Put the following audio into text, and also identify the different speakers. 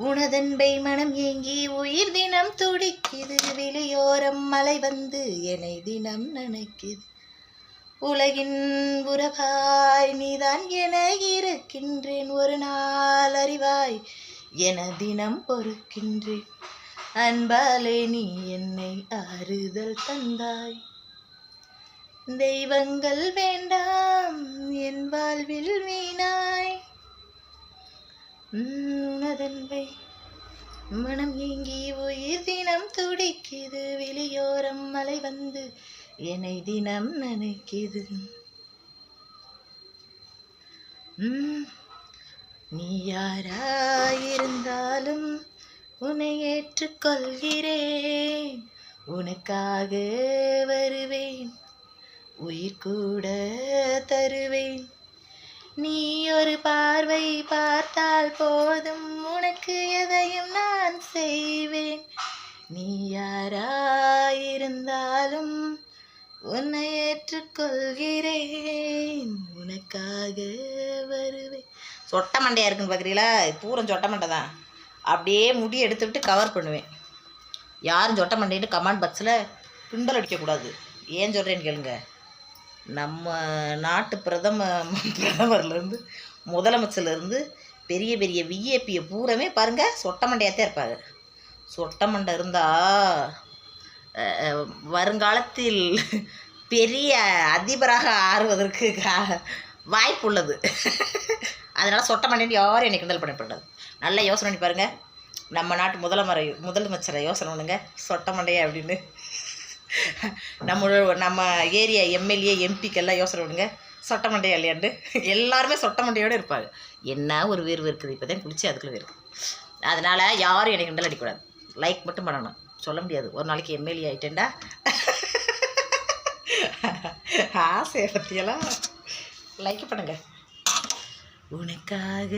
Speaker 1: உனதன்பை மனம் ஏங்கி உயிர் தினம் துடிக்குது. வெளியோரம் மலை வந்து என்னை தினம் நினைக்குது. உலகின் உறவாய் நீதான் என இருக்கின்றேன். ஒரு நாள் அறிவாய் என தினம் பொறுக்கின்றேன். அன்பாலே நீ என்னை ஆறுதல் தந்தாய். தெய்வங்கள் வேண்டாம் என் வாழ்வில் வீணாய். உனதன்பை மனம் ஏங்கி உயிர் தினம் துடிக்குது. வெளியோரம் மலை வந்து என்னை தினம் நினைக்குது. நீ யாராயிருந்தாலும் உன்னை ஏற்றுக்கொள்கிறேன். உனக்காக வருவேன், உயிர் கூட தருவேன். நீ ஒரு பார்வை பார்த்தால் போதும், உனக்கு எதையும் நான் செய்வேன். நீ யாராயிருந்தாலும் உன்னை ஏற்றுக்கொள்கிறேன். உனக்காக வருவேன். சொட்ட மண்டையாக இருக்குன்னு பார்க்குறீங்களா? பூரம் சொட்ட மண்டை தான். அப்படியே முடி எடுத்துவிட்டு கவர் பண்ணுவேன். யாரும் சொட்ட மண்டைன்னு கமெண்ட் பாக்ஸில் கிண்டல் அடிக்கக்கூடாது. ஏன் சொல்கிறேன்னு கேளுங்க. நம்ம நாட்டு பிரதமர்லேருந்து முதலமைச்சர்லேருந்து பெரிய பெரிய விஏபியை பூரமே பாருங்கள் சொட்ட மண்டையாகத்தான் இருப்பாங்க. சொட்ட மண்டை இருந்தால் வருங்காலத்தில் பெரிய அதிபராக ஆறுவதற்கு வாய்ப்பு உள்ளது. அதனால் சொட்ட மண்டைன்னு யாரும் என்னை கிண்டல் பண்ணக்கூடாது. நல்லா யோசனை பண்ணி பாருங்கள். நம்ம நாட்டு முதலமைச்சரை யோசனை பண்ணுங்க சொட்ட மண்டையா அப்படின்னு. நம்ம ஏரியா எம்எல்ஏ எம்பிக்கெல்லாம் யோசனை பண்ணுங்க சொட்ட மண்டையா இல்லையாண்டு. எல்லாருமே சொட்ட மண்டையோடு இருப்பாங்க. என்ன ஒரு வேர்வு இருக்குது. இப்போ தான் குளிச்சு அதுக்குள்ளே இருக்குது. அதனால் யாரும் என்னை கிண்டல் அடிக்கூடாது. லைக் மட்டும் பண்ணணும். சொல்ல முடியாது ஒரு நாளைக்கு எம்எல்ஏ ஆகிட்டேன்டா. ஆசையை பற்றியெல்லாம் லைக் பண்ணுங்க. உனக்காக